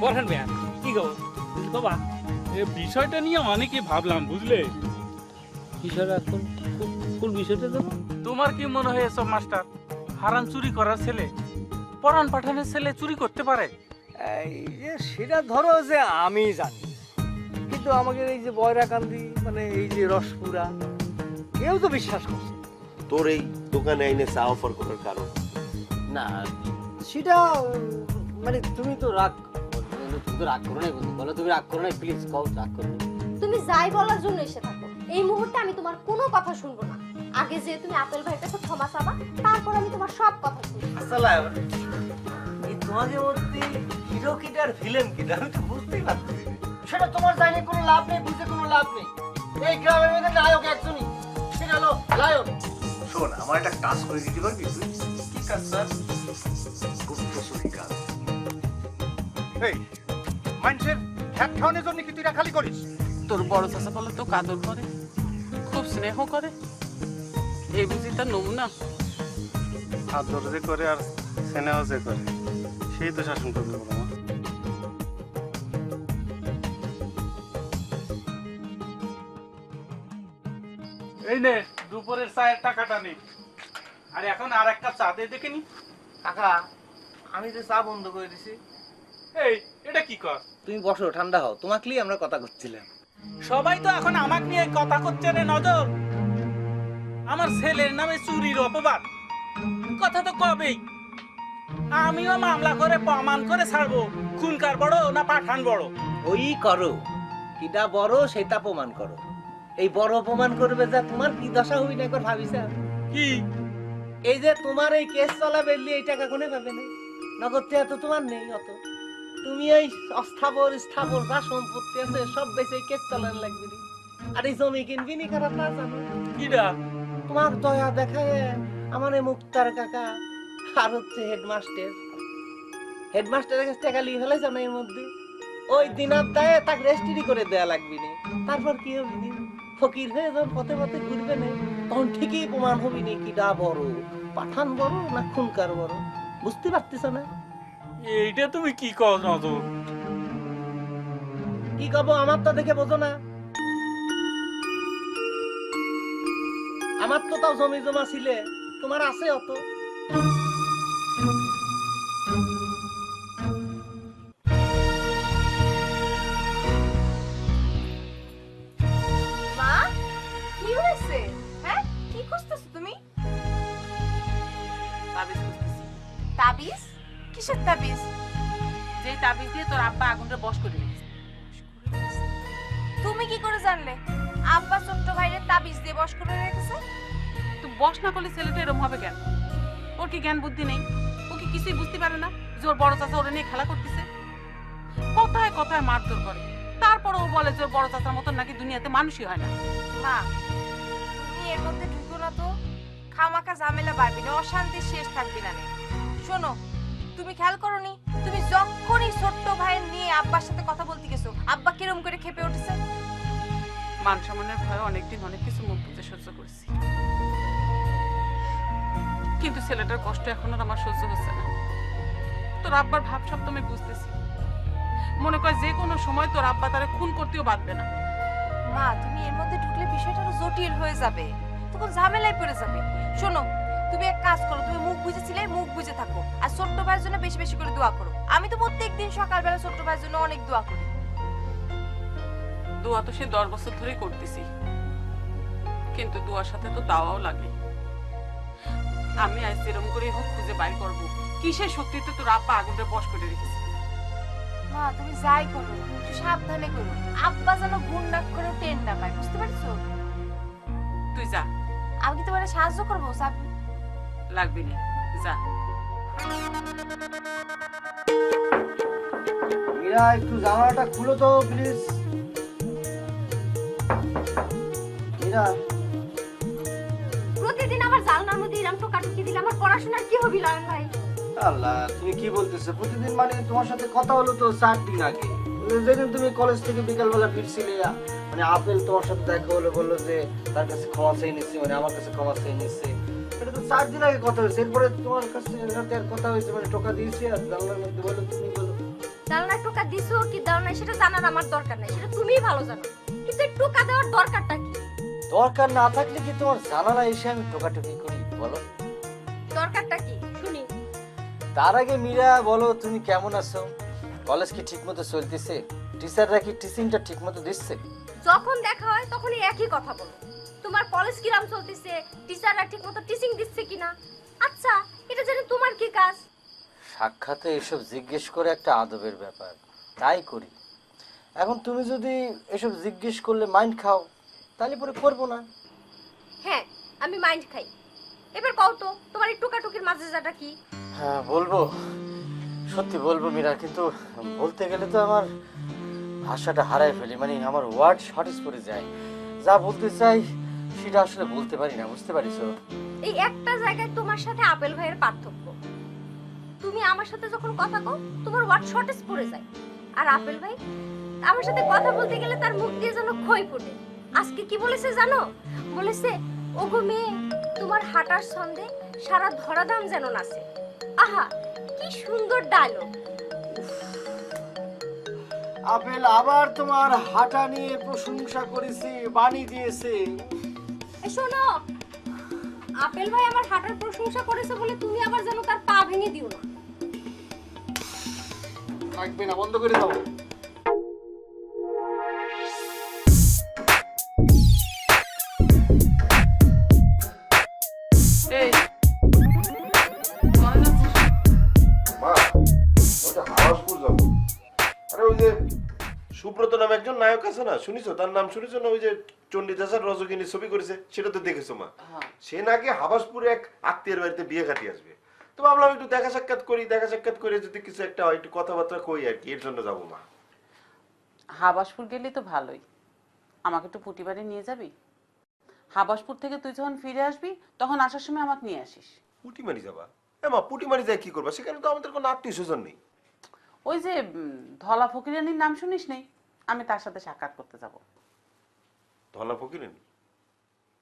বলেন মিয়া, কি গো বাবা, এই বিষয়টা নিয়ে অনেকই ভাবলাম, বুঝলে? বিষয়টা কোন বিষয়টা তো? তোমার কি মনে হয় এসব মাস্টার হারান চুরি করার ছেলে, পরান পাঠানের ছেলে চুরি করতে পারে? এই যে সেটা ধরো যে আমি জানি, কিন্তু আমাদের এই যে বয়রাকান্দি মানে এই যে রসপুরা কেউ তো বিশ্বাস করছে না। তোর এই দোকানে আইনে চা অফার করার কারণ? না সেটা মানে তুমি তো রাগ তুমি তো রাগ করো না বন্ধু, বলো তুমি রাগ করো না, প্লিজ কও রাগ করো না। তুমি যাই বলার জন্য এসে থাকো, এই মুহূর্তে আমি তোমার কোনো কথা শুনবো না। আগে যে তুমি আপেল ভাইয়ের কাছে ক্ষমা চাবা, তারপর আমি তোমার সব কথা শুনবো। আসলে এই তোমাদের মধ্যে হিরো কিটার ভিলেন কিটা আমি তো বুঝতেই পারছি না। সেটা তোমার জানি কোনো লাভ নেই, বুঝে কোনো লাভ নেই। এই গ্রামের মধ্যে নায়ক একজনই, সেটা হলো লায়ন। শোন, আমার একটা কাজ করে দিতে পারবি তুই? কি কাজ স্যার? গুপ্তচুরি কাজ। এই মানুষের খ্যাত খাওয়ানোর জন্য কি তুই খালি করিস? তোর বড় চাচা বলে তো কাদর করে, খুব স্নেহ করে, এই বুঝি তার নমুনা। আদর যে করে আর স্নেহ যে করে সেই তো শাসন করবে বলো মা। এই নে দুপুরের চায়ের টাকাটা নে, আর এখন আর এক কাপ চা দিয়ে দেখিনি। কাকা আমি যে চা বন্ধ করে দিছি। এই এটা কি কর? তুমি বসো, ঠান্ডা হও, তোমাকেই আমরা কথা করছিলাম। সবাই তো এখন আমাকে নিয়ে কথা করছে রে নজর। আমার ছেলের নামে চুরির অপবাদ, কথা তো কবেই। আমিও মামলা করে প্রমাণ করে ছাড়বো খুনকার বড় না পাঠান বড়। ওই করো, কিটা বড় সেটা প্রমাণ করো। এই বড় প্রমাণ করবে যা তোমার কি দশা হই না একবার ভাবিছা? কি এই যে তোমার এই কেস চলা বেরলি এই টাকা কোনে পাবে না? নগদ টাকা তো তোমার নেই অত। তুমি এই অস্থাবর স্থাবর যা সম্পত্তি আছে সব বেচে কেস চালান লাগবে রে। আর এই জমি কিনবি নি খারাপ না জানো? কিডা? তোমার দয়া দেখায় আমার এই মুক্তার কাকা আর হচ্ছে হেডমাস্টারের কাছে টাকা লিয়ে ফেলেছ না এর মধ্যে। ওই দিনার দায়ে তাকে রেজিস্ট্রি করে দেয়া লাগবে না। তারপর কি হবে নি? ফকির হয়ে যখন পথে পথে ঘুরবে না, তখন ঠিকই প্রমাণ হবি নি কিডা বড়, পাঠান বড় না খুনকার বড়। বুঝতে পারতেছ না? এইটা তুমি কি কর নজর? কি কব আমার তো দেখে বোঝো না? আমার তো তাও জমি জমা ছিলে, তোমার আছে অত? মা, কি হয়েছে? হ্যাঁ, কি খুঁজতেছো তুমি? তাবিজ খুঁজতেছি। তাবিজ? কিসের তাবিজ? যেই তাবিজ দিয়ে তোর আব্বা আগুনটা বশ করে রেখেছে। তুমি কি করে জানলে আব্বা ছোট্ট ভাইয়ের তাবিজ দিয়ে বশ করে রেখেছে? তুই বশ না করলে ছেলেটা এরকম হবে কেন? ওর কি জ্ঞান বুদ্ধি নেই? ও কি কিছুই বুঝতে পারে না যে ওর বড় চাচা ওরে নিয়ে খেলা করতেছে? কথায় কথায় মারধর করে, তারপরে ও বলে যে ওর বড় চাচার মতন নাকি দুনিয়াতে মানুষই হয় না। মা, তুমি এর মধ্যে ঢুকো না তো। খামাখা ঝামেলা বাড়বি না, অশান্তি শেষ থাকবি না। শোনো, তুমি খেয়াল করোনি তুমি যখনই ছোট্ট ভাইয়ের নিয়ে আব্বার সাথে কথা বলতে গেছো, আব্বা কিরম করে খেপে উঠেছে? মান সম্মানের ভয়ে অনেকদিন অনেক কিছু মুখ বুঝে সহ্য করেছি, কিন্তু ছেলেটার কষ্ট এখন আর আমার সহ্য হচ্ছে না। তোর আব্বার ভাব সব তো আমি বুঝতেছি। মনে কর যে কোনো সময় তোর আব্বা তারা খুন করতেও বাঁধবে না। মা, তুমি এর মধ্যে ঢুকলে বিষয়টা আরো জটিল হয়ে যাবে, তখন ঝামেলায় পড়ে যাবে। শোনো, তুমি এক কাজ করো, তুমি মুখ বুঝেছিলে মুখ বুঝে থাকো, আর ছোট্ট ভাইয়ের জন্য বেশি বেশি করে দোয়া করো। আমি তো প্রত্যেকদিন সকালবেলা ছোট্ট ভাইয়ের জন্য অনেক দোয়া করি। দোয়া তো সে 10 বছর ধরেই করতেছি, কিন্তু দোয়ার সাথে তো দাওয়াও লাগে। আমি আজ এরকম করে হোক খুঁজে বাইর করবো কিসের শক্তিতে তোর আব্বা আগুনটা বশ করে রেখেছে। মা, তুমি যাই করো একটু সাবধানে করো, আব্বা যেন গুণ না করে টেন না পায়, বুঝতে পারছো? তুই যা, আমি কি তোমার সাহায্য করবো? লাগবি না, যা। মীরা একটু জানালাটা খুলো তো প্লিজ। মীরা, প্রতিদিন আমার জালনার মধ্যে এরকম টোকাটুকি দিলে আমার পড়াশোনার কি হবে লায়ন ভাই? আল্লাহ তুমি কি বলতেছো? প্রতিদিন মানে তোমার সাথে কথা হলো তো 4 দিন আগে, যেদিন তুমি কলেজ থেকে বিকালবেলা ফিরছিলে, মানে আপেল তোমার সাথে দেখা হলো, বললো যে তার কাছে ক্ষমা চেয়ে নিচ্ছে, মানে আমার কাছে ক্ষমা চেয়ে নিচ্ছে। এটা তো 4 দিন আগে কথা হয়েছে, এরপরে তোমার কাছে সাথে আর কথা হয়েছে, মানে টোকা দিয়েছি আর জানলার মধ্যে বলো, তুমি বলো। জানালা টোকা দিছো কি দাও না সেটা জানার আমার দরকার নাই, সেটা তুমিই ভালো জানো। কিন্তু এই টোকা দেওয়ার দরকারটা কি? দরকার না থাকলে কি তোমার জানালা এসে আমি টোকাটুকি করি বলো? দরকারটা কি শুনি। তার আগে মীরা বলো তুমি কেমন আছো? কলেজ কি ঠিকমতো চলতেছে? টিচাররা কি টিচিংটা ঠিকমতো দিচ্ছে? যখন দেখা হয় তখনই একই কথা বলো। তোমার কলেজ কিরাম চলতেছে, টিচাররা ঠিকমতো টিচিং দিচ্ছে কিনা। আচ্ছা, এটা জানি তোমার কি কাজ? সাক্ষাতে এসব জিজ্ঞেস করে একটা আদবের ব্যাপার, তাই করি। এখন তুমি যদি এসব জিজ্ঞেস করলে মাইন্ড খাও, তাহলে পরে করবো না। হ্যাঁ, আমি মাইন্ড খাই। এবার কও তো তোমার এই টোকাটুকির মাঝে যাটা কি? হ্যাঁ বলবো, সত্যি বলবো মীরা, কিন্তু বলতে গেলে তো আমার ভাষাটা হারাই ফেলি, মানে আমার ওয়ার্ড শর্টেজ পড়ে যায়। যা বলতে চাই সেটা আসলে বলতে পারি না, বুঝতে পারিস? এই একটা জায়গায় তোমার সাথে আপেল ভাইয়ের পার্থক্য। তুমি আমার সাথে যখন কথা কও তোমার ওয়ার্ড শর্টেজ পড়ে যায়, আর আপেল ভাই আমার সাথে কথা বলতে গেলে তার মুখ দিয়ে যেন খই ফোটে। আজকে কি বলেছে জানো? বলেছে, ওগো মেয়ে, তোমার হাঁটার ছন্দে সারা ধরাধাম যেন নাচে। আহা, কি সুন্দর ডায়লগ। আপেল আবার তোমার হাঁটা নিয়ে প্রশংসা করেছে, বাণী দিয়েছে। শোনো, আপেল ভাই আমার হাঁটার প্রশংসা করেছে বলে তুমি আবার যেন তার পা ভেঙে দিও না। থাকবে না, বন্ধ করে দাও। এই মনে যাচ্ছে মা ওটা হাওয়াজপুর যাবো। আরে ওই যে সুব্রত নামে একজন নায়ক আছে না, শুনিছো? তার নাম শুনেছো না? ওই যে চণ্ডীদাসের রজকিনী ছবি করেছে, সেটা তো দেখেছো মা? সে নাকি হাবাসপুরে এক আত্মীয়ের বাড়িতে বিয়ে খাটিয়ে আসবে। তো ভাবলাম একটু দেখা সাক্ষাৎ করি, দেখা সাক্ষাৎ করে যদি কিছু একটা হয়, একটু কথাবার্তা কই আর কি, এর জন্য যাবো মা। হাবাসপুর গেলে তো ভালোই, আমাকে একটু পুটিবাড়ি নিয়ে যাবি? হাবাসপুর থেকে তুই যখন ফিরে আসবি তখন আসার সময় আমাকে নিয়ে আসিস। পুটিমারি যাবা? হ্যাঁ মা, পুটিমারি যায় কি করবা? সেখানে তো আমাদের কোনো আত্মীয় স্বজন নেই। ওই যে ধলা ফকিরানির নাম শুনিস নেই? আমি তার সাথে সাক্ষাৎ করতে যাব। ধলা ফকিরানি?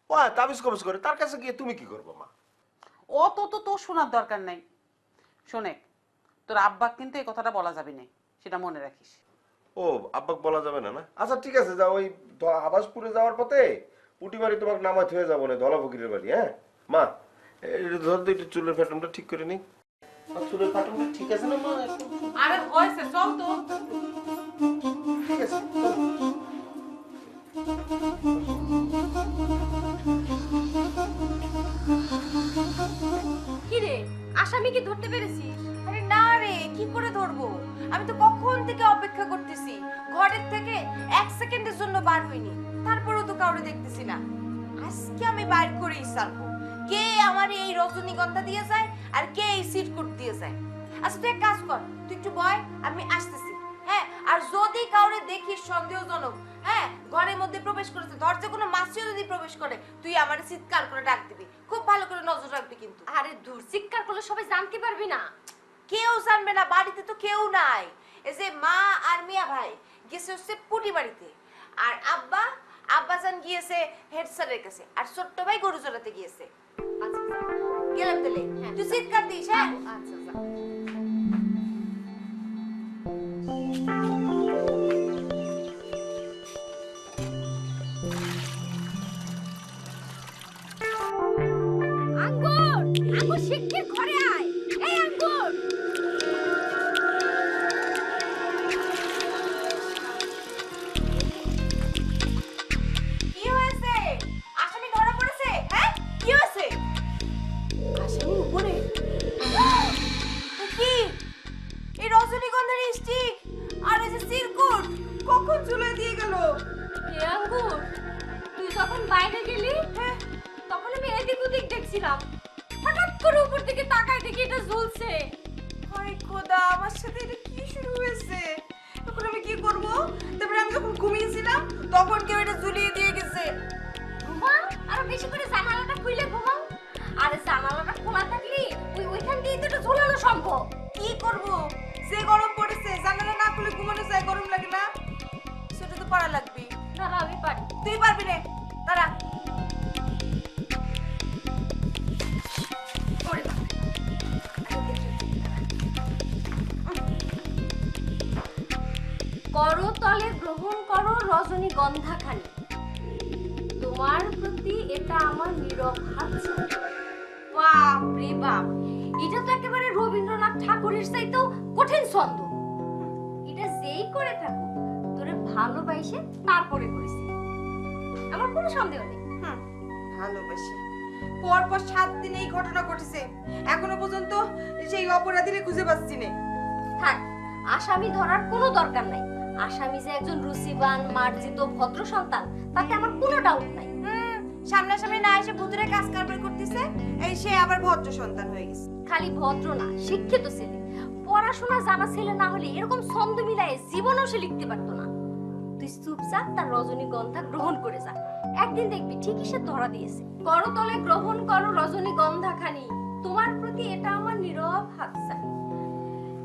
ও তাবিজ কবজ করে, তার কাছে গিয়ে তুমি কি করবা মা? ও তো তোর শোনার দরকার নাই। শোনে, তোর আব্বা কিন্তু এই কথাটা বলা যাবে না, সেটা মনে রাখিস। ও আব্বাক বলা যাবে না? না আচ্ছা ঠিক আছে, যাও ওই হাবাসপুরে যাওয়ার পথে পুটিমারি তোমাকে নামাতে হয়ে যাবো না, ধলা ফকিরের বাড়ি। হ্যাঁ মা, ধর তো একটু চুলের প্যাটার্নটা ঠিক করে নি। চুলের প্যাটার্নটা ঠিক আছে না মা? আরে হয়েছে, চল তো। ঠিক আছে। কি রে, আসামি কি ধরতে পেরেছিস? আরে না রে, কি করে ধরবো? আমি তো কখন থেকে অপেক্ষা করতেছি, ঘরের থেকে 1 সেকেন্ডের জন্য বার হইনি, তারপরেও তো কাউরে দেখতেছি না। আজকে আমি বাইর করেই ছাড়বো কে আমার এই রজনীগন্ধা দিয়ে যায় আর কে এই সিটকুট দিয়ে যায়। আচ্ছা তুই এক কাজ কর, তুই একটু বয়, আমি আসতেছি। হ্যাঁ, আর যদি কাউরে দেখিস সন্দেহজনক, হ্যাঁ, ঘরের মধ্যে প্রবেশ করেছে, দরজা কোনো মাছিও যদি প্রবেশ করে, তুই আমার চিৎকার করে ডাক দিবি। খুব ভালো করে নজর রাখবি কিন্তু। আরে দূর, চিৎকার করলে সবাই জানতে পারবি না। কেউ জানবে না, বাড়িতে তো কেউ নাই। এই যে মা আর মিয়া ভাই গেছে হচ্ছে পুটি বাড়িতে, আর আব্বাজান গিয়েছে হেড স্যারের কাছে, আর ছোট্ট ভাই গরু চড়াতে গিয়েছে। আচ্ছা গেলাম তাহলে, তুই চিৎকার দিস। হ্যাঁ আচ্ছা যা। আঙ্গুর, আঙ্গুর শিগগির ঘরে আয়। এই আঙ্গুর, কি হয়েছে? আসামি ধরা পড়েছে? হ্যাঁ কি হয়েছে? আসামি উপরে? কি এই রজনীগন্ধার স্টিক আর এই যে সিরকুট কখন চলে দিয়ে গেল? এ আঙ্গুর, তুই যখন বাইরে গেলি তখন আমি এদিক ওদিক দেখছিলাম, হঠাৎ করে উপর দিকে তাকাই দেখি এটা ঝুলছে। হায় খোদা, আমার সাথে এটা কি শুরু হয়েছে? এখন আমি কি করব? তারপরে আমি যখন ঘুমিয়েছিলাম তখন কেউ এটা ঝুলিয়ে দিয়ে গেছে। ঘুমা, আরো বেশি করে জানালাটা খুলে ঘুমাও। আরে জানালাটা খোলা থাকলে ওইখান দিয়ে তো এটা ঝোলানো সম্ভব। কি করব? যে গরম পড়েছে, জানালা না খুলে ঘুমানো যায়, গরম লাগে না? সেটা তো পারা লাগবে। দাঁড়া, আমি পারি। তুই পারবি না, দাঁড়া। ওরে বাবা। গন্ধাখানি, তোমার প্রতি এটা আমার নীরব হাতছানি। বাপ রে বাপ, এটা তো একেবারে রবীন্দ্রনাথ ঠাকুরের চাইতেও কঠিন ছন্দ। এটা যেই করে থাকুক, তোরে ভালোবাসে তারপরে করেছে, আমার কোনো সন্দেহ নেই। ভালোবাসি পর 7 দিন এই ঘটনা ঘটেছে, এখনো পর্যন্ত সেই অপরাধীরে খুঁজে পাচ্ছি না। থাক, আসামি ধরার কোনো দরকার নাই। আসামি যে একজন রুচিবান মার্জিত ভদ্র সন্তান, তাতে আমার কোনো ডাউট নাই। সামনাসামনি না এসে ভূতুরে কাজ কারবার করতেছে, এই সে আবার ভদ্র সন্তান হয়ে গেছে। খালি ভদ্র না, শিক্ষিত ছেলে, পড়াশোনা জানা ছেলে না হলে এরকম ছন্দ মিলায়ে জীবনেও সে লিখতে পারতো না। তুই চুপচাপ তার রজনীগন্ধা গ্রহণ করে যা, একদিন দেখবি ঠিকই সে ধরা দিয়েছে। করতলে গ্রহণ করো রজনীগন্ধা খানি, তোমার প্রতি এটা আমার নীরব হাতছানি।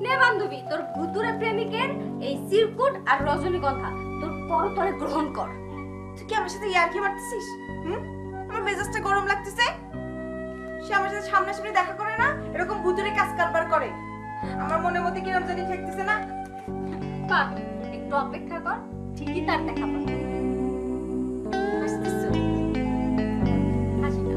নে বান্ধবী, তোর ভুতুরে প্রেমিকের এই চিরকুট আর রজনীগন্ধা তোর করতলে গ্রহণ কর। তুই কি আমার সাথে ইয়ার্কি মারতেছিস? আমার মেজাজটা গরম লাগতেছে। সে আমার সাথে সামনাসামনি দেখা করে না, এরকম ভুতুরে কাজ কারবার করে। আমার মনের মধ্যে কিরম জানি ঠেকতেছে না। বাহ, একটু অপেক্ষা কর, ঠিকই তার দেখা পাবি। হাসতেছো? হাসি না।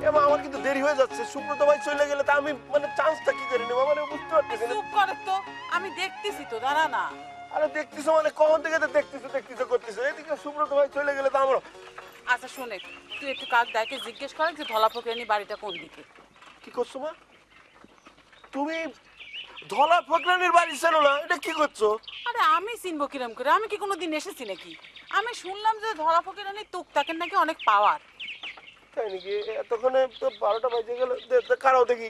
এমা আমার কিন্তু দেরি হয়ে যাচ্ছে, সুব্রত ভাই চলে গেলে তা আমি মানে চান্সটা কি করে নেব মানে বুঝতে পারতেছি না। চুপ করে তো, আমি দেখতেছি তো, দাঁড়া না। আরে দেখতেছো মানে কখন থেকে তো দেখতেছো করতেছো, এদিকে সুব্রত ভাই চলে গেলে তো আমার। আচ্ছা শুনে, তুই একটু কাক দাইকে জিজ্ঞেস করে যে ধলা ফকিরানি বাড়িটা কোন দিকে। কি করছো মা? তুমি ধলা ফকরানির বাড়ি চেনো না? এটা কি করছো? আরে আমি চিনবো কিরম করে? আমি কি কোনোদিন এসেছি নাকি? আমি শুনলাম যে ধলা ফকিরানি টুকটাকের নাকি অনেক পাওয়ার। তাই নাকি? এতক্ষণে তো 12টা বাজে গেল, কারাও দেখি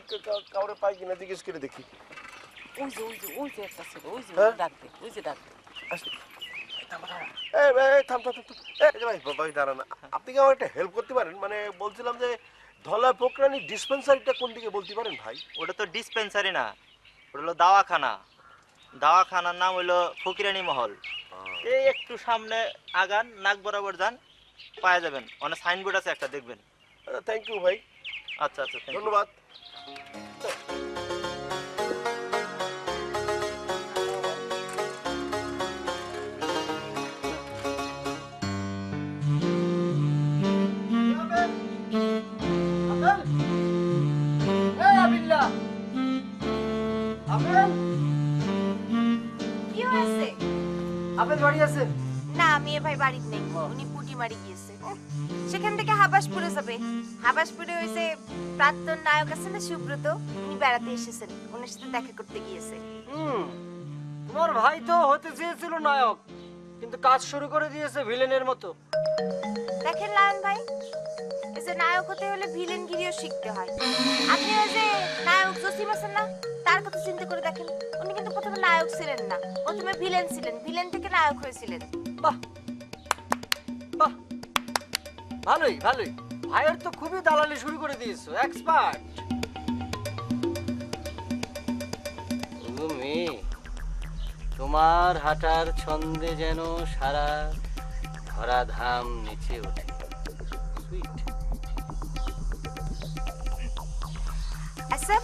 কাউরে পাই কিনা জিজ্ঞেস করে দেখি। ওই যে একটা ছিল, ওই যে হ্যাঁ? ডাকবে, ওই যে ডাকবে। থাম। ভাই দাঁড়ান, আপনি কি আমার একটা হেল্প করতে পারেন? মানে বলছিলাম যে ধলা ফকরানি ডিসপেন্সারিটা কোন দিকে বলতে পারেন ভাই? ওটা তো ডিসপেন্সারি না, ওটা হলো দাওয়াখানা। দাওয়াখানার নাম হলো ফকিরানি মহল। এই একটু সামনে আগান, নাক বরাবর যান, পাওয়া যাবেন। অনেক সাইনবোর্ড আছে একটা, দেখবেন। থ্যাংক ইউ ভাই, আচ্ছা আচ্ছা, thank you. ধন্যবাদ। কি হয়েছে? আপেল বাড়ি আছে? না, আমি এ ভাই বাড়িতে নেই, উনি পুটি মারি গিয়েছে। সেখান থেকে হাবাসপুরে যাবে। হাবাসপুরে ওই যে প্রাক্তন নায়ক আছে না সুব্রত, উনি বেড়াতে এসেছেন, ওনার সাথে দেখা করতে গিয়েছে। তোমার ভাই তো হতে চেয়েছিল নায়ক, কিন্তু কাজ শুরু করে দিয়েছে ভিলেনের মতো। দেখেন লায়ন ভাই, এই যে নায়ক হতে হলে ভিলেন গিরিও শিখতে হয়। আপনি ওই যে নায়ক জসিম আছেন না, তার কথা চিন্তা করে দেখেন, উনি কিন্তু প্রথমে নায়ক ছিলেন না, প্রথমে ভিলেন ছিলেন, ভিলেন থেকে নায়ক হয়েছিলেন। বাহ বাহ, ভালোই ভাইয়ের তো খুবই দালালি শুরু করে দিয়েছো, এক্সপার্ট। তুমি তোমার হাঁটার ছন্দে যেন সারা ধরাধাম নিচে ওঠে। সুইট। আচ্ছা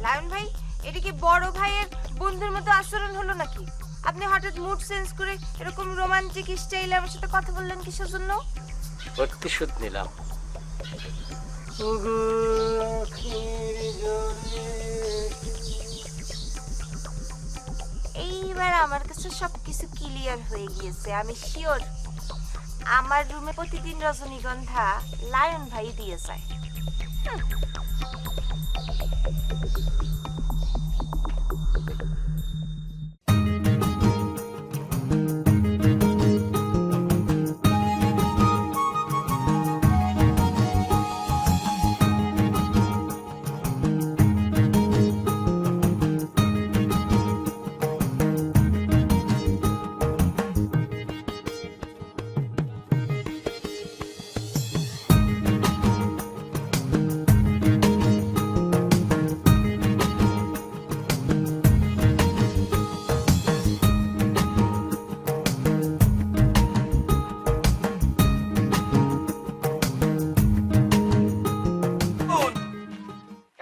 লায়ন ভাই, এটা কি বড় ভাইয়ের বন্ধুর মতো আচরণ হলো নাকি? আপনি হঠাৎ মুড চেঞ্জ করে এরকম রোমান্টিক স্টাইলে আমার সাথে কথা বললেন কিসের জন্য? প্রতিশোধ নিলাম। এইবার আমার কাছে সবকিছু ক্লিয়ার হয়ে গিয়েছে, আমি শিওর আমার রুমে প্রতিদিন রজনীগন্ধা লায়ন ভাই দিয়ে যায়।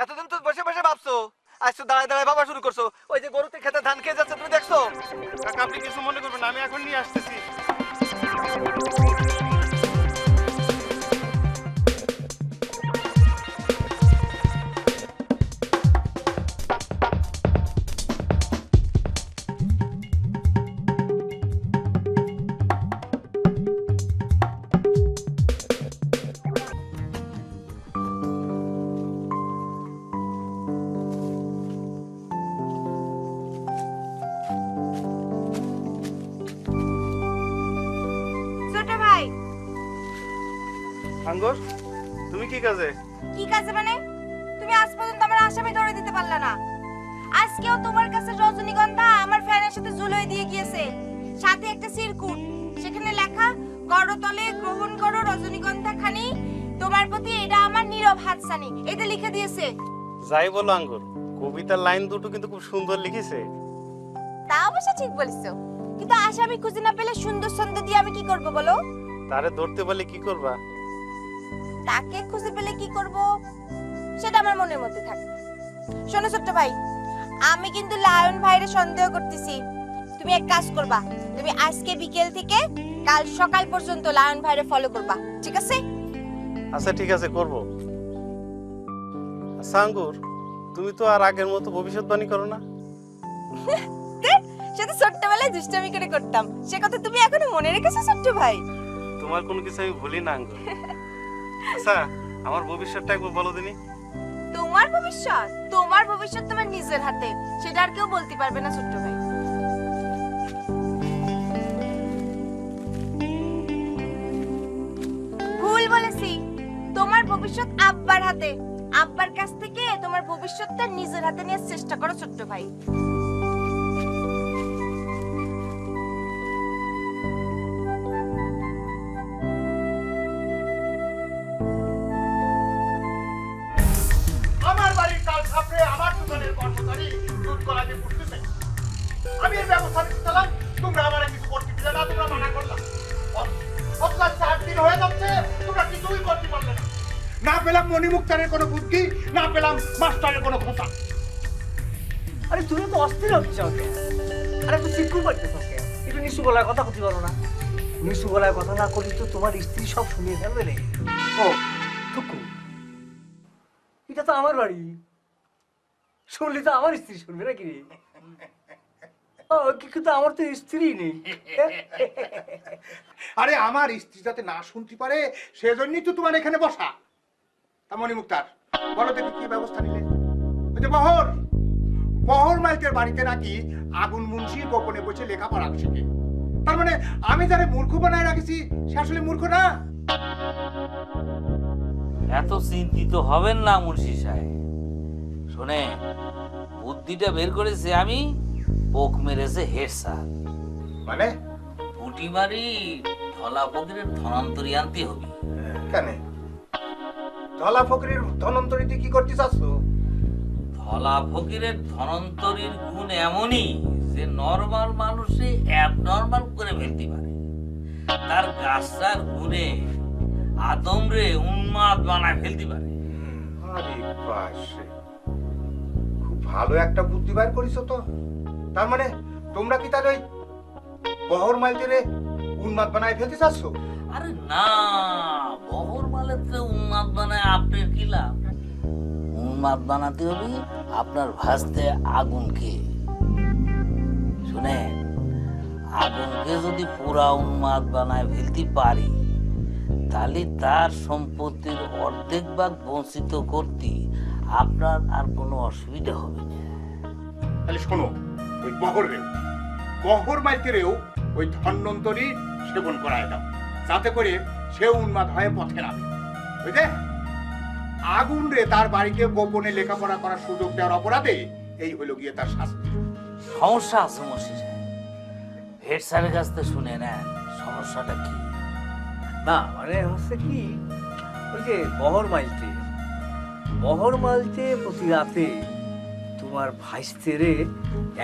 এতদিন তো বসে বসে ভাবছো, আজ তো দাঁড়ায় দাঁড়ায় ভাবা শুরু করছো। ওই যে গরুতে খেতে ধান খেয়ে যাচ্ছে, তুমি দেখছো? কাকা আপনি কিছু মনে করবেন না, আমি এখন নিয়ে আসতেছি। ছোট ভাই, আঙ্গুর তুমি কি কাজে? কি কাজে মানে? তুমি আজ পর্যন্ত আমার আসামি ধরে দিতে পারলা না। আজকেও তোমার কাছে রজনীগন্ধা আমার ফ্যানের সাথে ঝুলিয়ে দিয়ে গিয়েছে, সাথে একটা সিরকুট, সেখানে লেখা করতলে গ্রহণ করো রজনীগন্ধা খানি, তোমার প্রতি এটা আমার নীরব হাতছানি, এটা লিখে দিয়েছে। যাই বলো আঙ্গুর, কবিতার লাইন দুটো কিন্তু খুব সুন্দর লিখেছে। তা অবশ্য ঠিক বলেছো, কিন্তু আসামি খুঁজে না পেলে সুন্দর ছন্দ দিয়ে আমি কি করব বলো? তারে ধরতে পারলে কি করবা? তাকে খুঁজে পেলে কি করব সেটা আমার মনের মধ্যে থাকে। শোনো ছোট্ট ভাই, আমি কিন্তু লায়ন ভাইরে সন্দেহ করতেছি। তুমি এক কাজ করবা, তুমি আজকে বিকেল থেকে কাল সকাল পর্যন্ত লায়ন ভাইরে ফলো করবা, ঠিক আছে? আচ্ছা ঠিক আছে, করব। আচ্ছা আঙ্গুর, তুমি তো আর আগের মতো ভবিষ্যৎবাণী করো না? সেটা ছোট্টবেলায় দুষ্টামি করে করতাম, সে কথা তুমি এখনো মনে রেখেছো ছোট্ট ভাই? তোমার কোনো কিছু আমি ভুলি না আঙ্গুর। আচ্ছা আমার ভবিষ্যৎটা একবার বলো দিনি। তোমার ভবিষ্যৎ? তোমার ভবিষ্যৎ তোমার নিজের হাতে, সেটা আর কেউ বলতে পারবে না ছোট্ট ভাই। ভুল বলেছি, তোমার ভবিষ্যৎ আব্বার হাতে। আব্বার কাছ থেকে তোমার ভবিষ্যৎটা নিজের হাতে নেওয়ার চেষ্টা করো ছোট্ট ভাই। আমার বাড়ির কাল সাপড়ে আমার দোকানের কর্মচারী দুধ কলাতে ফুটতেছে। আমি এর ব্যবস্থা নিচ্ছিলাম, তোমরা আমার কিছু করতে দিলে না, তোমরা মানা করলাম। অথচ 4 দিন হয়ে যাচ্ছে, তোমরা কিছুই করতে পারলে না। না পেলাম মণিমুক্তারের কোনো বুদ্ধি, না পেলাম মাস্টারের কোনো খোঁচা। আরে তুমি তো অস্থির হচ্ছ। আরে তুই চিৎকুর পারতেছ, একটু নিচু গলায় কথা বলতে পারো না? নিচু গলায় কথা না করলে তো তোমার স্ত্রী সব শুনিয়ে ফেলবে রে। ও টুকু, এটা তো আমার বাড়ি, শুনলি তো আমার স্ত্রী শুনবে নাকি রে? ও কিন্তু আমার তো স্ত্রী নেই। আরে আমার স্ত্রী যাতে না শুনতে পারে সেজন্যই তো তোমার এখানে বসা। তা মণিমুক্তার, বলো দেখি কি ব্যবস্থা নিলে? ওই যে বহর মাইকের বাড়িতে নাকি আগুন মুন্সি গোপনে বসে লেখাপড়া শিখে। তার মানে আমি যারা মূর্খ বানায় রাখেছি সে আসলে মূর্খ না। এত চিন্তিত হবেন না মুন্সি সাহেব, শোনে বুদ্ধিটা বের করেছে আমি, পোক মেরেছে হেড স্যার। মানে পুটিমারি ধলা ফকিরের ধনান্তরি আনতে হবে। কেন ধলা ফকিরের ধনন্তরীতে কি করতে চাচ্ছ? ধলা ফকিরের ধনন্তরীর গুণ এমনই যে নরমাল মানুষে অ্যাবনরমাল করে ফেলতে পারে। তার গাছটার গুণে আদমরে উন্মাদ বানায় ফেলতে পারে। আরে বাসে, খুব ভালো একটা বুদ্ধি বার করিছো তো। তার মানে তোমরা কি তাহলে ওই বহর মাইলদের উন্মাদ বানায় ফেলতে চাচ্ছ? আরে না, বহর মালের উন্মাদ বানায় আপনার কি লাভ? উন্মাদ বানাতে হবে আপনার ভাসতে আগুনকে। শুনে, আগুনকে যদি পুরা উন্মাদ বানায় ফেলতে পারি তাহলে তার সম্পত্তির অর্ধেক ভাগ বঞ্চিত করতে আপনার আর কোনো অসুবিধা হবে না। তাহলে শোনো, ওই বহর মাইকেরেও ওই ধন্বন্তরী সেবন করায় দাও, যাতে করে সেও উন্মাদ হয়ে পথে নামে। বুঝলে, আগুন রে তার বাড়িতে গোপনে লেখাপড়া করার সুযোগ দেওয়ার অপরাধে এই হলো গিয়ে তার শাস্তি। সমস্যা আছে মসি সাহেব, হেড স্যারের কাছ থেকে শুনে নেন সমস্যাটা কি। না মানে হচ্ছে কি, ওই যে বহর মাইলতে প্রতি রাতে তোমার ভাইস্তেরে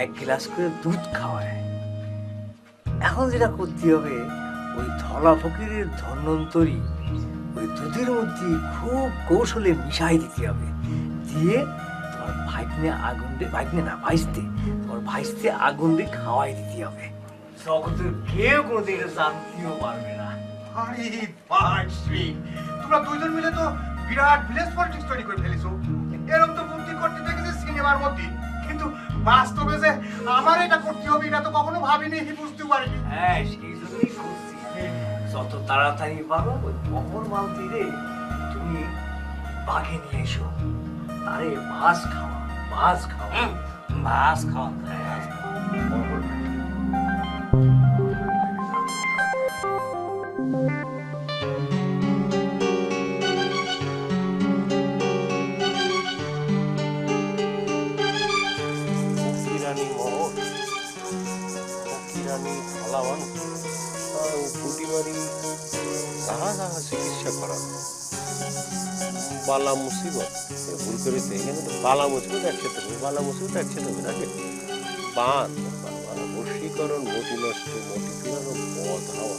1 গ্লাস করে দুধ খাওয়ায়। এখন যেটা করতে হবে, ওই ধলা ফকিরের ধন্বন্তরী ওই দুধের মধ্যে খুব কৌশলে মিশাই দিতে হবে, দিয়ে তোমার তোমার ভাইস্তে আগুন দিয়ে খাওয়াই দিতে হবে। জগতের কেউ কোনোদিন জানতেও পারবে না। আরে ভাই শ্রী, তোমরা দুইজন মিলে তো বিরাট ভিলেজ পলিটিক্স তৈরি করে ফেলেছো। এরকম তো বুদ্ধি করতে দেখেছি সিনেমার মধ্যে, কিন্তু বাস্তবে যে আমার এটা করতে হবে এটা তো কখনো ভাবিনি, বুঝতে পারিনি। হ্যাঁ, সেই জন্যই করছি। যত তাড়াতাড়ি পারো ওই বহর মাল তীরে তুমি বাঘে নিয়ে এসো, আরে মাছ খাওয়া। মাছ খাওয়া ফকিরানি মহল, ফকিরানি ফলাবান, পুটিবাড়ি যাহা চিকিৎসা করা বালা মুসিবত ভুল করেছে। এখানে তো বালা মুসিবত একসাথে হবে, বালা মুসিবত একসাথে হবে নাকি? বান বশীকরণ, মতি নষ্ট, মতি ফিরানো, পথ হাওয়া,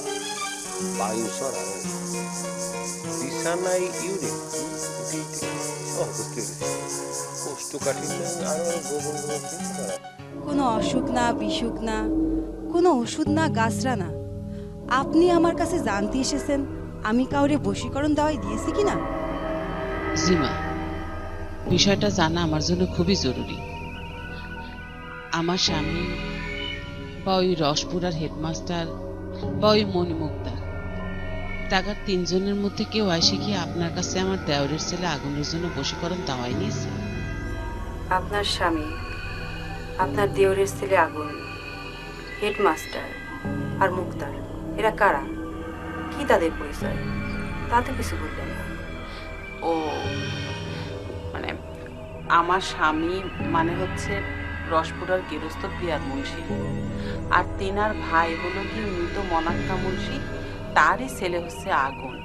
বায়ু সরা, বিছানায় ইউরিন, কোষ্ঠকাঠিন্য আরো গোবর কোনো অসুখ না, বিসুখ না, কোনো ওষুধ না, গাছরা না। আপনি আমার কাছে জানতে এসেছেন আমি কাউরে বশীকরণ দেওয়াই দিয়েছি কিনা? জিমা, বিষয়টা জানা আমার জন্য খুবই জরুরি। আমার স্বামী বা ওই রসপুরার হেডমাস্টার বা ওই মণিমুক্তার, টাকার 3 জনের মধ্যে কেউ আসে কি আপনার কাছে আমার দেওরের ছেলে আগুনের জন্য বশীকরণ দাওয়াই নিয়েছে? আপনার স্বামী, আপনার দেওরের ছেলে আগুন, হেডমাস্টার আর মুক্তার, এরা কারা, কি তাদের পরিচয়? তাতে কিছু বললেন না। ও মানে আমার স্বামী মানে হচ্ছে রসপুরার গেরস্ত পিয়ার মুন্সি, আর তেনার ভাই হলো কি মৃত মনাক্কা মুন্সি, তারই ছেলে হচ্ছে আগুন।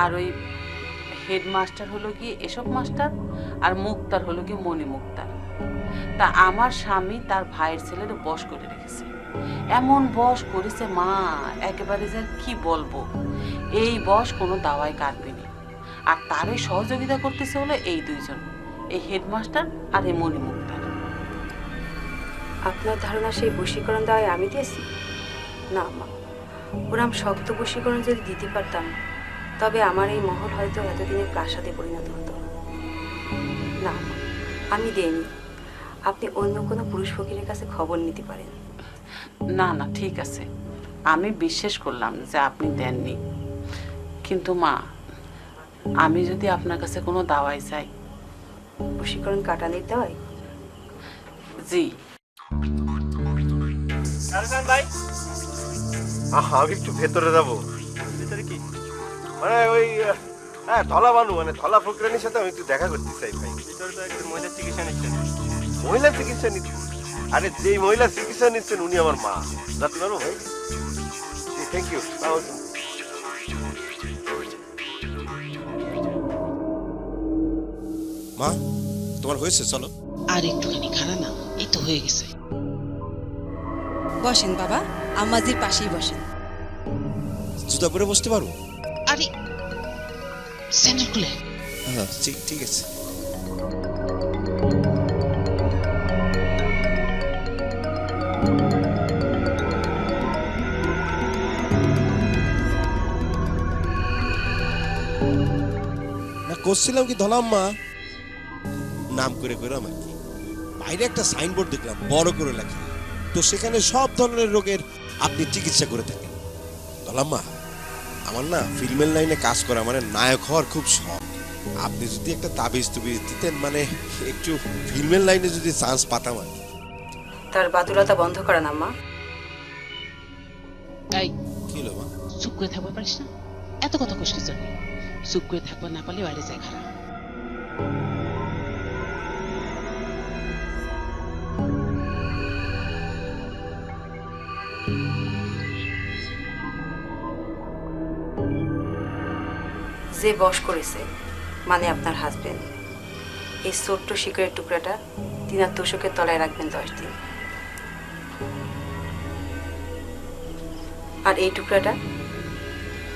আর ওই হেডমাস্টার হলো কি এসব মাস্টার, আর মুক্তার হলো কি মণি মুক্তার। তা আমার স্বামী তার ভাইয়ের ছেলের বশ করে রেখেছে, এমন বশ করেছে মা, একেবারে যে কি বলবো, এই বশ কোনো দাওয়ায় কাটবেনি। আর তারই সহযোগিতা করতেছে হলো এই 2 জন, এই হেডমাস্টার আর এই মণি মুক্তার। আপনার ধারণা সেই বশীকরণ দেওয়ায় আমি দিয়েছি? না মা, ওরম শক্ত বশীকরণ যদি দিতে পারতাম তবে আমার এই মহল হয়তো এতদিনে প্রাসাদে পরিণত হতো না। মা, আমি দেইনি। আপনি অন্য কোনো পুরুষ ফকিরের কাছে খবর নিতে পারেন। না না, ঠিক আছে, আমি বিশ্বাস করলাম যে আপনি দেননি, কিন্তু মা, আমি যদি আপনার কাছে কোনো দাওয়াই চাই? বশীকরণ কাটানোর দাওয়াই? জি। ভাই, আমি একটু ভেতরে যাবো। ভিতরে কি? মানে ওই ধলা বানু, মানে ধলা ফকিরানির সাথে আমি একটু দেখা করতে চাই ভাই। ভিতরে তো একটা মহিলা চিকিৎসা নিচ্ছেন। মহিলা চিকিৎসা নিচ্ছেন? আরে যেই মহিলা চিকিৎসা নিচ্ছেন উনি আমার মা। যাতে পারবো ভাই? Thank you. মা, তোমার হয়েছে? চলো। আর একটুখানি খাড়া না, এই তো হয়ে গেছে। বসেন বাবা, আম্মাজির পাশেই বসেন। জুতা পরে বসতে পারো? আরে স্যান্ডেল খুলে। হ্যাঁ, ঠিক আছে। না করছিলাম কি ধলাম্মা, নাম করে আর কি, বাইরে একটা সাইনবোর্ড দেখলাম বড় করে লেখা, তো সেখানে সব ধরনের রোগের আপনি চিকিৎসা করে থাকেন। ধলাম্মা, আমার না ফিল্মের লাইনে কাজ করা মানে নায়ক হওয়ার খুব শখ। আপনি যদি একটা তাবিজ তুবিজ দিতেন মানে একটু ফিল্মের লাইনে যদি চান্স পাতাম আর কি। তার বাতুলতা বন্ধ করা না মা। এই কি হলো মা? চুপ করে থাকতে পারিস না? এত কথা কোষ কি জন্য? চুপ করে থাকবা না পারলে বাইরে যায় খারাপ। যে বশ করেছে মানে আপনার হাজবেন্ড, এই ছোট্ট শিকড়ের টুকরাটা তিনার তোষকের তলায় রাখবেন 10 দিন। আর এই টুকরাটা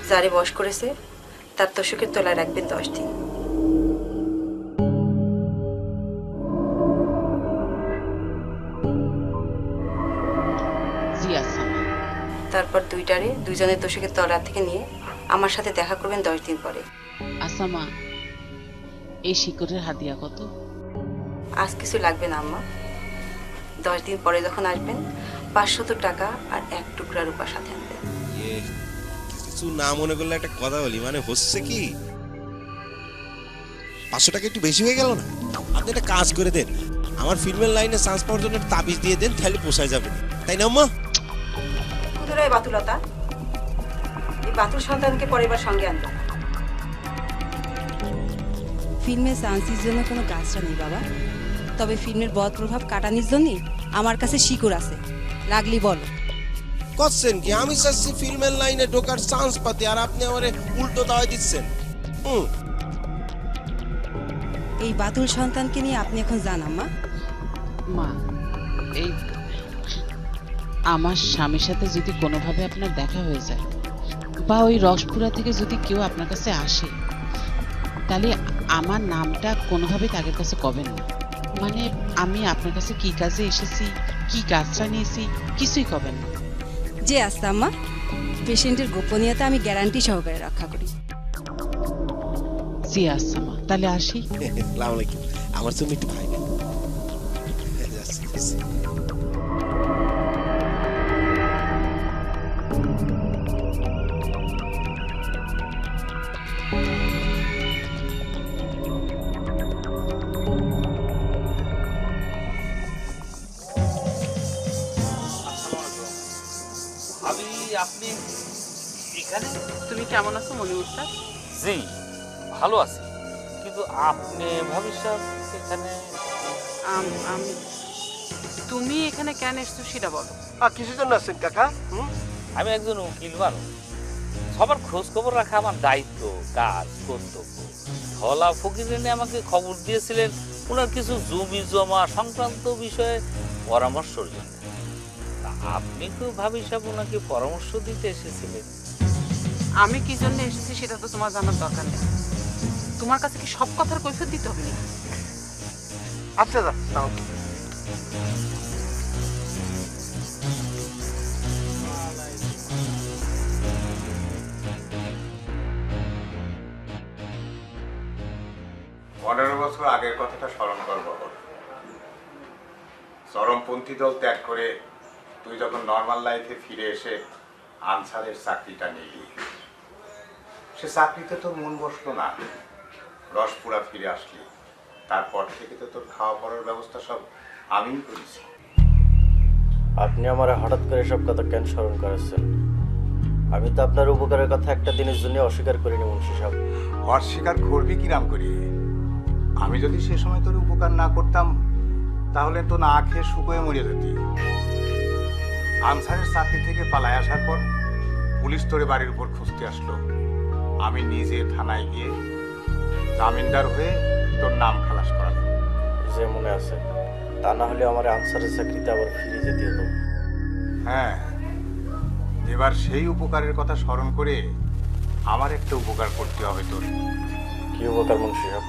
যারে বশ করেছে তার তোষকের তলায় রাখবেন 10 দিন। জি আচ্ছা মা। তারপর দুইটারে দুইজনের তোষকের তলা থেকে নিয়ে আমার সাথে দেখা করবেন 10 দিন পরে। আচ্ছা মা, এই শিকড়ের হাদিয়া কত? আজ কিছু লাগবে না আম্মা। 10 দিন পরে যখন আসবেন 500 টাকা আর 1 টুকরা রূপা সাথে আনবেন। ইয়ে, কিছু না মনে করলে একটা কথা বলি, মানে হচ্ছে কি 500 টাকা একটু বেশি হয়ে গেল না? আপনি একটা কাজ করে দেন, আমার ফিল্মের লাইনে চান্স পাওয়ার জন্য একটা তাবিজ দিয়ে দেন, তাহলে পোষায় যাবে না, তাই না আম্মা? কোথায় বাতুলতা? এই বাতুল সন্তানকে পরিবার সঙ্গে আনবে। ফিল্মে চান্সের জন্য কোনো গাছটা নেই বাবা, তবে ফিল্মের বদ প্রভাব কাটানোর জন্য আমার কাছে শিকড় আছে, লাগলি বলো। করছেন কি? আমি চাচ্ছি ফিল্মের লাইনে ঢোকার চান্স পাতে, আর আপনি আমারে উল্টো দাওয়াই দিচ্ছেন। এই বাতুল সন্তানকে নিয়ে আপনি এখন যান আম্মা। মা, এই আমার স্বামীর সাথে যদি কোনোভাবে আপনার দেখা হয়ে যায় বা ওই রসপুরা থেকে যদি কেউ আপনার কাছে আসে, তাহলে আমার নামটা কোনোভাবেই তাদের কাছে কবেন না। মানে আমি আপনার কাছে কি কাজে এসেছি, কি কাজটা নিয়েছি, কিছুই কবেন না। যে আচ্ছা আম্মা, পেশেন্টের গোপনীয়তা আমি গ্যারান্টি সহকারে রক্ষা করি। জি আচ্ছা মা, তাহলে আসি। আসসালামু আলাইকুম। আমার জন্য একটু ভাই নেন। যাচ্ছি, যাচ্ছি। ভাবি আপনি এখানে? তুমি কেমন আছো মনিমুখ স্যার? জি ভালো আছি, কিন্তু আপনি ভাবি সাহেব এখানে? আমি তুমি এখানে কেন এসছো সেটা বলো। কিসের জন্য আসছেন কাকা? আমি একজন উকিল মানুষ, সবার খোঁজ খবর রাখা আমার দায়িত্ব, কাজ, কর্তব্য। ধলা ফকির আমাকে খবর দিয়েছিলেন ওনার কিছু জমি জমা সংক্রান্ত বিষয়ে পরামর্শের জন্য। আপনি তো ভাবি সাহেব ওনাকে পরামর্শ দিতে এসেছিলেন। আমি কি জন্য এসেছি সেটা তো তোমার জানার দরকার নেই। তোমার কাছে কি সব কথার কৈফিয়ত দিতে হবে না? আচ্ছা দাও। বছর আগের কথাটা স্মরণ কর বাবর। চরমপন্থী দল ত্যাগ করে তুই যখন নর্মাল লাইফে ফিরে এসে আনসারের চাকরিটা নিলি, সে চাকরিতে তোর মন বসলো না, রসপুরা ফিরে আসলি। তারপর থেকে তো তোর খাওয়া পড়ার ব্যবস্থা সব আমিই করেছি। আপনি আমার হঠাৎ করে সব কথা কেন স্মরণ করেছেন? আমি তো আপনার উপকারের কথা একটা দিনের জন্য অস্বীকার করিনি মুন্সি সাহেব। অস্বীকার করবি কিরাম করি? আমি যদি সে সময় তোর উপকার না করতাম তাহলে তো না খেয়ে শুকোয়ে মরে যেতি। আনসারের চাকরি থেকে পালায় আসার পর পুলিশ তোরে বাড়ির উপর খুঁজতে আসলো। আমি নিজে থানায় গিয়ে জামিনদার হয়ে তোর নাম খালাস করালাম। যে মনে আছে, তা না হলে আমার আনসারের চাকরিতে আবার ফিরে যেতে হতো। হ্যাঁ, এবার সেই উপকারের কথা স্মরণ করে আমার একটা উপকার করতে হবে তোর। কি উপকার মুন্সি সাহেব?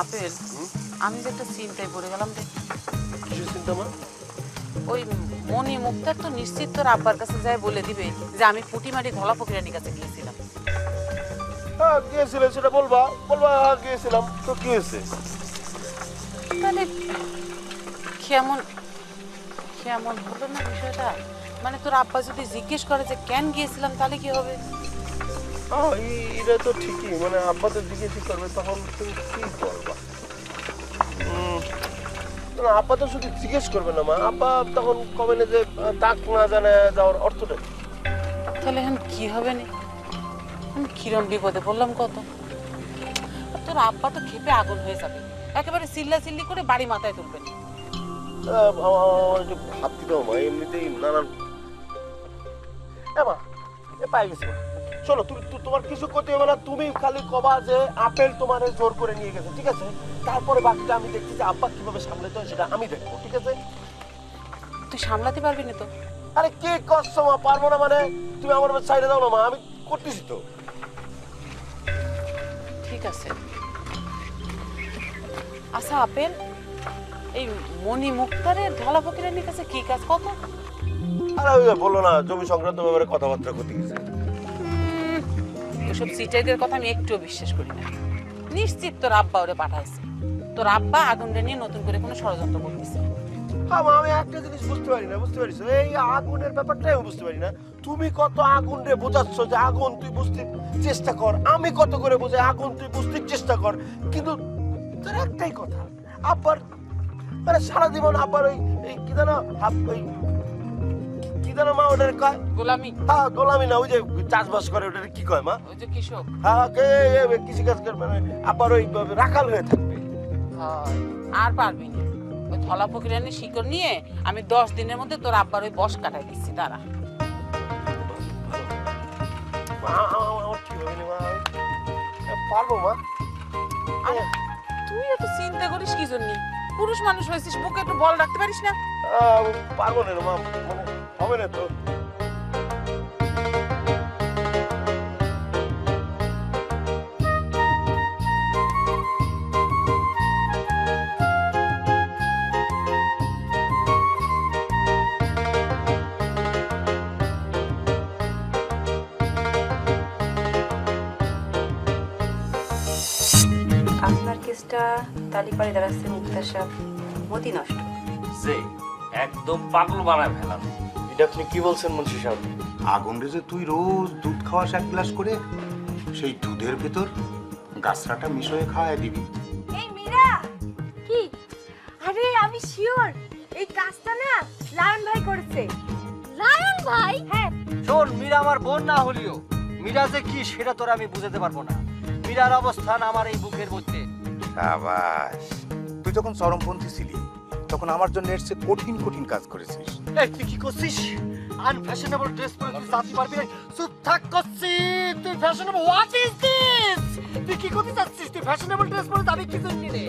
আপেল আমি যে একটা চিন্তায় পড়ে গেলাম রে। কিসের চিন্তা মা? ওই মনি মুক্তার তো নিশ্চিত তোর আব্বার কাছে যায় বলে দিবে যে আমি পুটিমারি ধলা ফকিরানির কাছে গিয়েছিলাম। হ্যাঁ গিয়েছিলে, সেটা বলবা বলবা গিয়েছিলাম তো কি হয়েছে? মানে কেমন কেমন হলো না বিষয়টা? মানে তোর আব্বা যদি জিজ্ঞেস করে যে কেন গিয়েছিলাম তাহলে কি হবে? হ্যাঁ এটা তো ঠিকই, মানে আব্বা তো জিজ্ঞেস করবে তখন তুমি কি করবা? না আব্বা তো শুধু জিজ্ঞেস করবে না মা, আব্বা তখন কবে না যে তাক না জানে যাওয়ার অর্থটা কি? তাহলে এখন কি হবে না? আমি কিরম বিপদে পড়লাম কত। আর তোর আব্বা তো খেপে আগুন হয়ে যাবে, একেবারে চিল্লা চিল্লি করে বাড়ি মাথায় তুলবে না। একটু ভাবতে দাও মা, এমনিতেই নানান মা এ পাই গেছি মা। শোনো তুমি তোমার কিছু করতে হবে না, তুমি খালি কবা যে আপেল তোমারে জোর করে নিয়ে গেছে, ঠিক আছে? তারপরে বাকিটা আমি দেখছি যে আব্বা কিভাবে সামলাতে হয় সেটা আমি দেখবো, ঠিক আছে? তুই সামলাতে পারবি না তো? আরে কি করছো মা? পারবো না মানে? তুমি আমার সাইডে দাও না মা, আমি করতেছি তো। ঠিক আছে। আচ্ছা আপেল, এই মনি মুক্তারের ধলা ফকিরানির কাছে কি কাজ কত? আরে ওই বললো না জমি সংক্রান্ত ব্যাপারে কথাবার্তা করতে গেছে। ওসব সিটাইদের কথা আমি একটুও বিশ্বাস করি না। নিশ্চিত তোর আব্বা ওরে পাঠাইছে, তোর আব্বা আগুনটা নিয়ে নতুন করে কোনো ষড়যন্ত্র করতেছে। হ্যাঁ মা, আমি একটা জিনিস বুঝতে পারি না, বুঝতে পারিস এই আগুনের ব্যাপারটাই আমি বুঝতে পারি না। তুমি কত আগুন রে বোঝাচ্ছ যে আগুন তুই বুঝতে চেষ্টা কর, আমি কত করে বোঝাই আগুন তুই বুঝতে চেষ্টা কর, কিন্তু তোর একটাই কথা আব্বার মানে সারা জীবন আব্বার ওই কি জানো ওই কি জানো মা ওটার কয় গোলামি। হ্যাঁ গোলামি না, ওই যে চাষবাস করে ওটার কি কয় মা? ওই যে কৃষক। হ্যাঁ কৃষি কাজ করে মানে আব্বার ওই রাখাল হয়ে থাকবে। আর পারবি না। ওই ধলা ফকিরানির শিকড় নিয়ে আমি 10 দিনের মধ্যে তোর আব্বার ওই বস কাটাই দিচ্ছি। দাঁড়া। আমার কি হবে না মা, পারবো মা? তুই এত চিন্তা করিস কি জন্য? পুরুষ মানুষ হয়েছিস, বুকে একটু বল রাখতে পারিস না? পারবো না মা, মানে হবে না তো। আপনার কেসটা তালিপাড়ে দাঁড়াচ্ছে মুক্তার সাহেব মতি নষ্ট। যে একদম পাগল বানায় ফেলানো। এটা আপনি কি বলছেন মুন্সি সাহেব? আগুন রে যে তুই রোজ দুধ খাওয়াস 1 গ্লাস করে, সেই দুধের ভেতর গাছরাটা মিশিয়ে খাওয়ায় দিবি। এই মীরা কি? আরে আমি শিওর এই কাজটা না লায়ন ভাই করেছে। লায়ন ভাই? হ্যাঁ। শোন, মীরা আমার বোন না হলিও মীরা যে কি সেটা তোরা আমি বুঝাতে পারবো না। মীরার অবস্থান আমার এই বুকের মধ্যে। সাবাস, তুই যখন চরমপন্থী ছিলি তখন আমার জন্য এর চেয়ে কঠিন কঠিন কাজ করেছিস। এই তুই কি করছিস? আনফ্যাশনেবল ড্রেস পরে তুই যাতে পারবি না? চুপ থাক করছি। তুই ফ্যাশনেবল? What is this? তুই কি করতে চাচ্ছিস? তুই ফ্যাশনেবল ড্রেস পরে যাবি কি জন্য রে?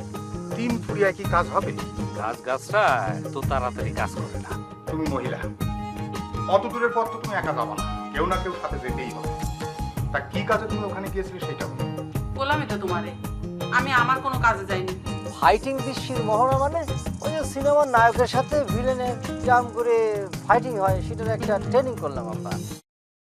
3 ফুরিয়া কি কাজ হবে? গাছ গাছরা তো তাড়াতাড়ি কাজ করে না। তুমি মহিলা, অত দূরের পথ তো তুমি একা যাবো না, কেউ না কেউ সাথে যেতেই হবে। তা কি কাজে তুমি ওখানে গিয়েছিলে সেটা বলো। বললামই তো তোমারে, আমি আমার কোনো কাজে যাইনি। ফাইটিং দৃশ্যের মহড়া মানে ওই যে সিনেমার নায়কের সাথে ভিলেনের জাম করে ফাইটিং হয়, সেটার একটা ট্রেনিং করলাম আমরা।